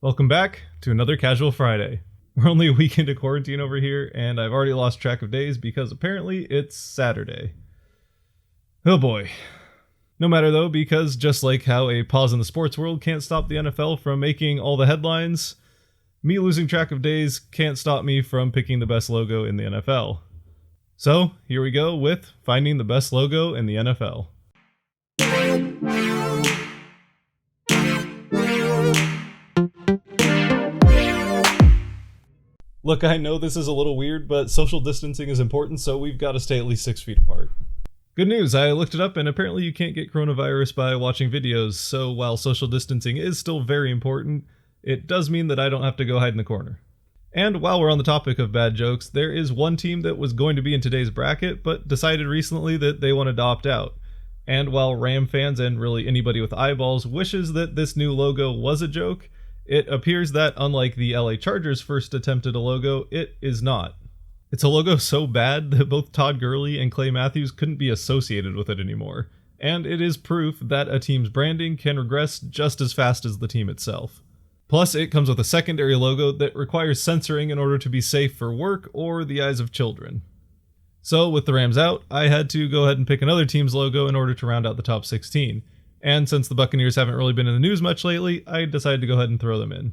Welcome back to another Casual Friday. We're only a week into quarantine over here, and I've already lost track of days because apparently it's Saturday. Oh boy. No matter though, because just like how a pause in the sports world can't stop the NFL from making all the headlines, me losing track of days can't stop me from picking the best logo in the NFL. So, here we go with finding the best logo in the NFL. Look, I know this is a little weird, but social distancing is important, so we've got to stay at least 6 feet apart. Good news, I looked it up and apparently you can't get coronavirus by watching videos, so while social distancing is still very important, it does mean that I don't have to go hide in the corner. And while we're on the topic of bad jokes, there is one team that was going to be in today's bracket, but decided recently that they wanted to opt out. And while Ram fans and really anybody with eyeballs wishes that this new logo was a joke, it appears that, unlike the LA Chargers' first attempt at a logo, it is not. It's a logo so bad that both Todd Gurley and Clay Matthews couldn't be associated with it anymore, and it is proof that a team's branding can regress just as fast as the team itself. Plus, it comes with a secondary logo that requires censoring in order to be safe for work or the eyes of children. So, with the Rams out, I had to go ahead and pick another team's logo in order to round out the top 16. And since the Buccaneers haven't really been in the news much lately, I decided to go ahead and throw them in.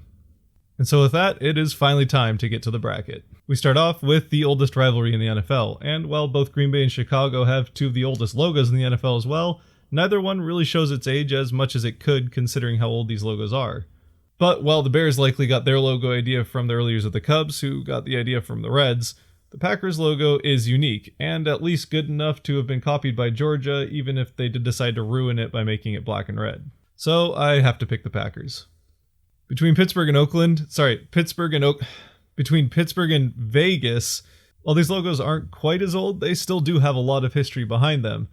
And so with that, it is finally time to get to the bracket. We start off with the oldest rivalry in the NFL, and while both Green Bay and Chicago have two of the oldest logos in the NFL as well, neither one really shows its age as much as it could considering how old these logos are. But while the Bears likely got their logo idea from the early years of the Cubs, who got the idea from the Reds, the Packers logo is unique, and at least good enough to have been copied by Georgia, even if they did decide to ruin it by making it black and red. So I have to pick the Packers. Between Pittsburgh and Vegas, while these logos aren't quite as old, they still do have a lot of history behind them.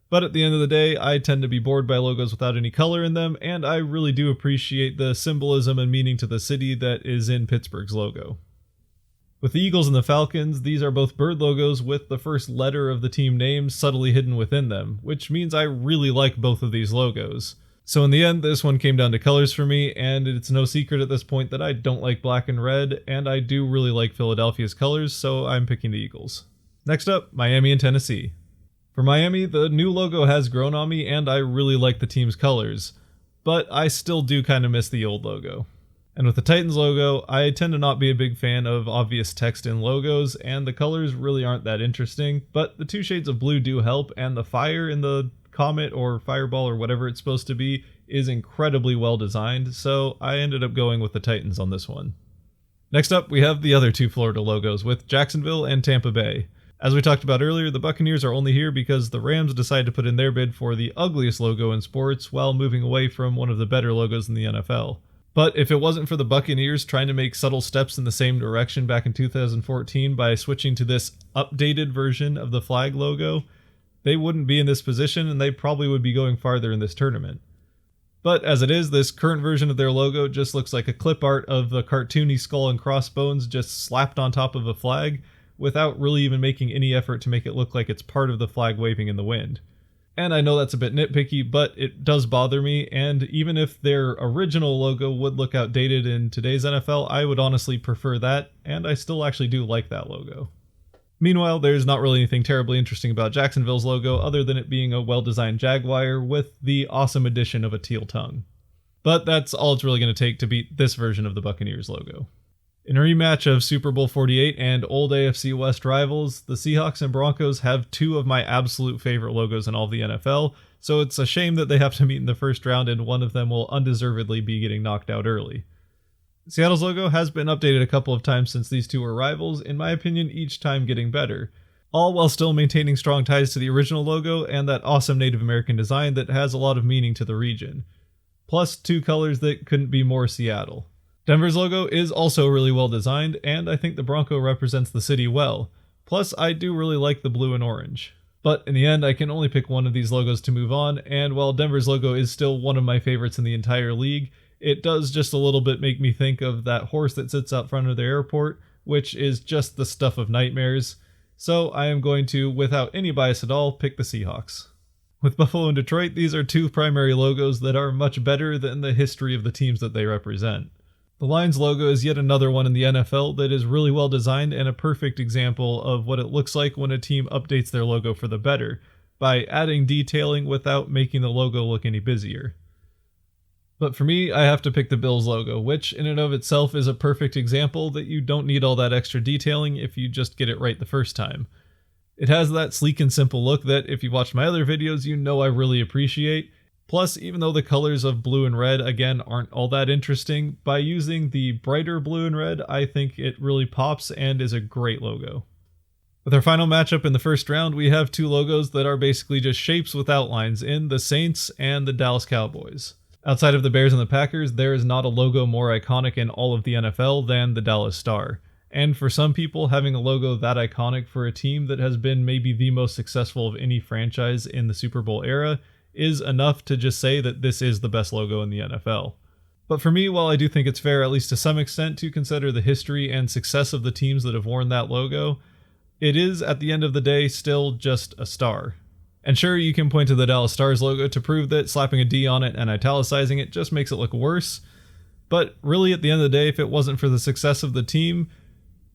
But at the end of the day, I tend to be bored by logos without any color in them, and I really do appreciate the symbolism and meaning to the city that is in Pittsburgh's logo. With the Eagles and the Falcons, these are both bird logos with the first letter of the team name subtly hidden within them, which means I really like both of these logos. So in the end, this one came down to colors for me, and it's no secret at this point that I don't like black and red, and I do really like Philadelphia's colors, so I'm picking the Eagles. Next up, Miami and Tennessee. For Miami, the new logo has grown on me, and I really like the team's colors, but I still do kind of miss the old logo. And with the Titans logo, I tend to not be a big fan of obvious text in logos, and the colors really aren't that interesting, but the two shades of blue do help, and the fire in the comet or fireball or whatever it's supposed to be is incredibly well designed, so I ended up going with the Titans on this one. Next up, we have the other two Florida logos with Jacksonville and Tampa Bay. As we talked about earlier, the Buccaneers are only here because the Rams decided to put in their bid for the ugliest logo in sports while moving away from one of the better logos in the NFL. But if it wasn't for the Buccaneers trying to make subtle steps in the same direction back in 2014 by switching to this updated version of the flag logo, they wouldn't be in this position and they probably would be going farther in this tournament. But as it is, this current version of their logo just looks like a clip art of the cartoony skull and crossbones just slapped on top of a flag without really even making any effort to make it look like it's part of the flag waving in the wind. And I know that's a bit nitpicky, but it does bother me, and even if their original logo would look outdated in today's NFL, I would honestly prefer that, and I still actually do like that logo. Meanwhile, there's not really anything terribly interesting about Jacksonville's logo other than it being a well-designed jaguar with the awesome addition of a teal tongue. But that's all it's really going to take to beat this version of the Buccaneers logo. In a rematch of Super Bowl 48 and old AFC West rivals, the Seahawks and Broncos have two of my absolute favorite logos in all of the NFL, so it's a shame that they have to meet in the first round and one of them will undeservedly be getting knocked out early. Seattle's logo has been updated a couple of times since these two were rivals, in my opinion each time getting better, all while still maintaining strong ties to the original logo and that awesome Native American design that has a lot of meaning to the region. Plus two colors that couldn't be more Seattle. Denver's logo is also really well designed, and I think the Bronco represents the city well. Plus, I do really like the blue and orange. But in the end, I can only pick one of these logos to move on, and while Denver's logo is still one of my favorites in the entire league, it does just a little bit make me think of that horse that sits out front of the airport, which is just the stuff of nightmares. So I am going to, without any bias at all, pick the Seahawks. With Buffalo and Detroit, these are two primary logos that are much better than the history of the teams that they represent. The Lions logo is yet another one in the NFL that is really well designed and a perfect example of what it looks like when a team updates their logo for the better, by adding detailing without making the logo look any busier. But for me, I have to pick the Bills logo, which in and of itself is a perfect example that you don't need all that extra detailing if you just get it right the first time. It has that sleek and simple look that, if you've watched my other videos, you know I really appreciate. Plus, even though the colors of blue and red, again, aren't all that interesting, by using the brighter blue and red, I think it really pops and is a great logo. With our final matchup in the first round, we have two logos that are basically just shapes with outlines in the Saints and the Dallas Cowboys. Outside of the Bears and the Packers, there is not a logo more iconic in all of the NFL than the Dallas Star. And for some people, having a logo that iconic for a team that has been maybe the most successful of any franchise in the Super Bowl era is enough to just say that this is the best logo in the NFL. But for me, while I do think it's fair, at least to some extent, to consider the history and success of the teams that have worn that logo, it is, at the end of the day, still just a star. And sure, you can point to the Dallas Stars logo to prove that slapping a D on it and italicizing it just makes it look worse, but really at the end of the day, if it wasn't for the success of the team,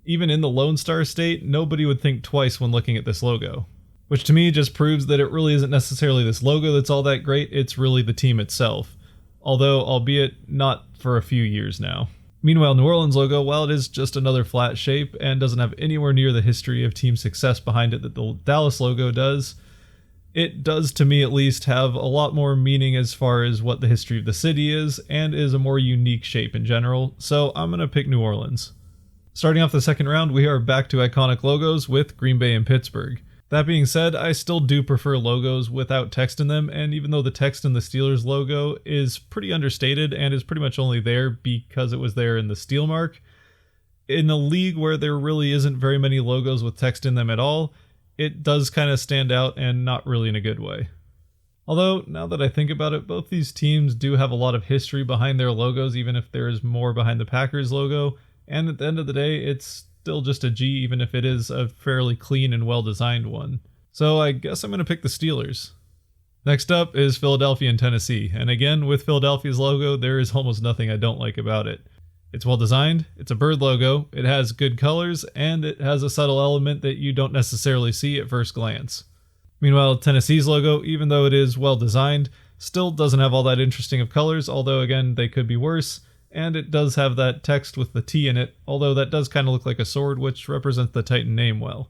even in the Lone Star state, nobody would think twice when looking at this logo. Which to me just proves that it really isn't necessarily this logo that's all that great, it's really the team itself. Although, albeit not for a few years now. Meanwhile, New Orleans logo, while it is just another flat shape and doesn't have anywhere near the history of team success behind it that the Dallas logo does, it does, to me at least, have a lot more meaning as far as what the history of the city is, and is a more unique shape in general, so I'm going to pick New Orleans. Starting off the second round, we are back to iconic logos with Green Bay and Pittsburgh. That being said, I still do prefer logos without text in them, and even though the text in the Steelers logo is pretty understated and is pretty much only there because it was there in the steel mark, in a league where there really isn't very many logos with text in them at all, it does kind of stand out, and not really in a good way. Although, now that I think about it, both these teams do have a lot of history behind their logos, even if there is more behind the Packers logo, and at the end of the day, it's still just a G, even if it is a fairly clean and well-designed one. So I guess I'm going to pick the Steelers. Next up is Philadelphia and Tennessee, and again, with Philadelphia's logo, there is almost nothing I don't like about it. It's well-designed, it's a bird logo, it has good colors, and it has a subtle element that you don't necessarily see at first glance. Meanwhile, Tennessee's logo, even though it is well-designed, still doesn't have all that interesting of colors, although again, they could be worse, and it does have that text with the T in it, although that does kind of look like a sword, which represents the Titan name well.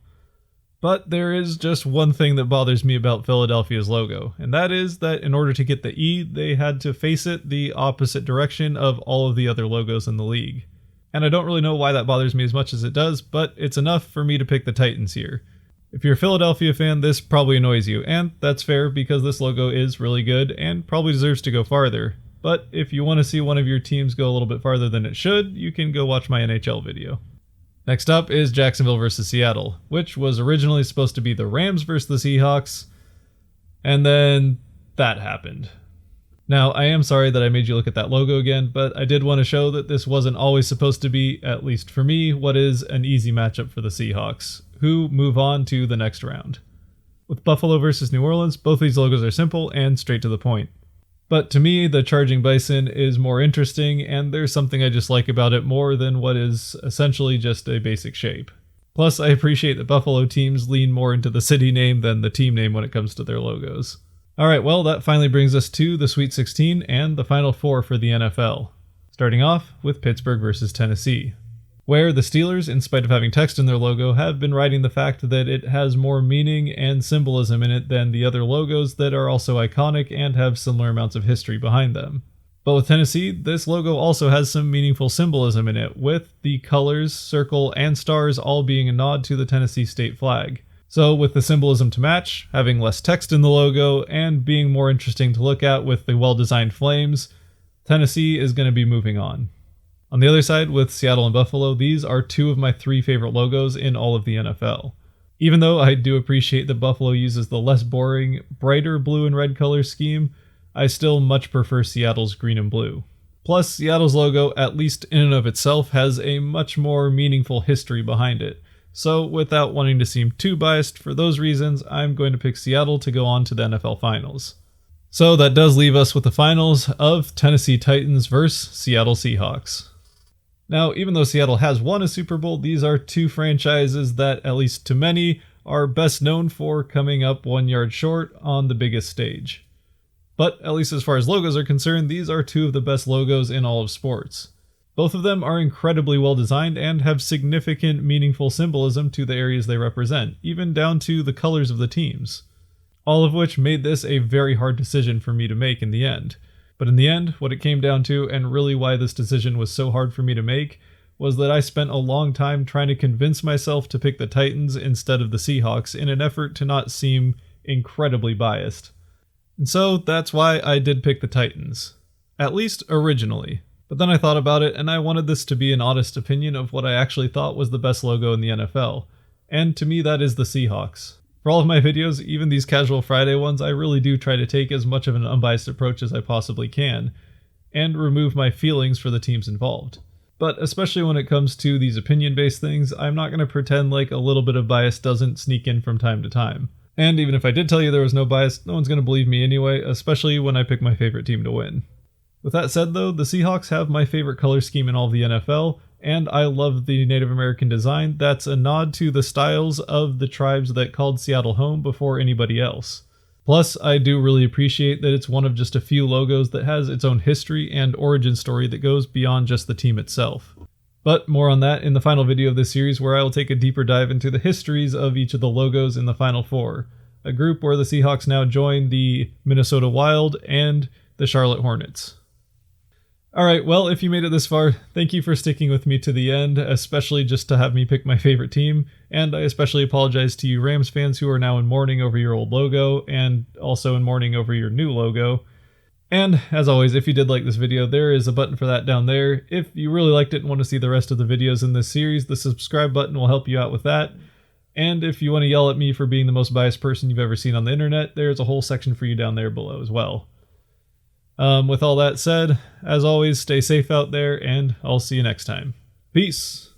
But there is just one thing that bothers me about Philadelphia's logo, and that is that in order to get the E, they had to face it the opposite direction of all of the other logos in the league. And I don't really know why that bothers me as much as it does, but it's enough for me to pick the Titans here. If you're a Philadelphia fan, this probably annoys you, and that's fair because this logo is really good and probably deserves to go farther. But if you want to see one of your teams go a little bit farther than it should, you can go watch my NHL video. Next up is Jacksonville versus Seattle, which was originally supposed to be the Rams versus the Seahawks, and then that happened. Now, I am sorry that I made you look at that logo again, but I did want to show that this wasn't always supposed to be, at least for me, what is an easy matchup for the Seahawks, who move on to the next round. With Buffalo versus New Orleans, both these logos are simple and straight to the point. But to me, the Charging Bison is more interesting, and there's something I just like about it more than what is essentially just a basic shape. Plus, I appreciate that Buffalo teams lean more into the city name than the team name when it comes to their logos. Alright, well, that finally brings us to the Sweet 16 and the Final Four for the NFL. Starting off with Pittsburgh versus Tennessee, where the Steelers, in spite of having text in their logo, have been writing the fact that it has more meaning and symbolism in it than the other logos that are also iconic and have similar amounts of history behind them. But with Tennessee, this logo also has some meaningful symbolism in it, with the colors, circle, and stars all being a nod to the Tennessee state flag. So with the symbolism to match, having less text in the logo, and being more interesting to look at with the well-designed flames, Tennessee is going to be moving on. On the other side, with Seattle and Buffalo, these are two of my three favorite logos in all of the NFL. Even though I do appreciate that Buffalo uses the less boring, brighter blue and red color scheme, I still much prefer Seattle's green and blue. Plus, Seattle's logo, at least in and of itself, has a much more meaningful history behind it. So, without wanting to seem too biased for those reasons, I'm going to pick Seattle to go on to the NFL Finals. So that does leave us with the finals of Tennessee Titans versus Seattle Seahawks. Now, even though Seattle has won a Super Bowl, these are two franchises that, at least to many, are best known for coming up 1 yard short on the biggest stage. But at least as far as logos are concerned, these are two of the best logos in all of sports. Both of them are incredibly well designed and have significant meaningful symbolism to the areas they represent, even down to the colors of the teams. All of which made this a very hard decision for me to make in the end. But in the end, what it came down to, and really why this decision was so hard for me to make, was that I spent a long time trying to convince myself to pick the Titans instead of the Seahawks in an effort to not seem incredibly biased. And so that's why I did pick the Titans. At least originally. But then I thought about it, and I wanted this to be an honest opinion of what I actually thought was the best logo in the NFL. And to me, that is the Seahawks. For all of my videos, even these Casual Friday ones, I really do try to take as much of an unbiased approach as I possibly can, and remove my feelings for the teams involved. But especially when it comes to these opinion-based things, I'm not going to pretend like a little bit of bias doesn't sneak in from time to time. And even if I did tell you there was no bias, no one's going to believe me anyway, especially when I pick my favorite team to win. With that said though, the Seahawks have my favorite color scheme in all of the NFL, and I love the Native American design that's a nod to the styles of the tribes that called Seattle home before anybody else. Plus, I do really appreciate that it's one of just a few logos that has its own history and origin story that goes beyond just the team itself. But more on that in the final video of this series, where I will take a deeper dive into the histories of each of the logos in the Final Four, a group where the Seahawks now join the Minnesota Wild and the Charlotte Hornets. Alright, well, if you made it this far, thank you for sticking with me to the end, especially just to have me pick my favorite team, and I especially apologize to you Rams fans who are now in mourning over your old logo, and also in mourning over your new logo. And, as always, if you did like this video, there is a button for that down there. If you really liked it and want to see the rest of the videos in this series, the subscribe button will help you out with that. And if you want to yell at me for being the most biased person you've ever seen on the internet, there's a whole section for you down there below as well. With all that said, as always, stay safe out there, and I'll see you next time. Peace!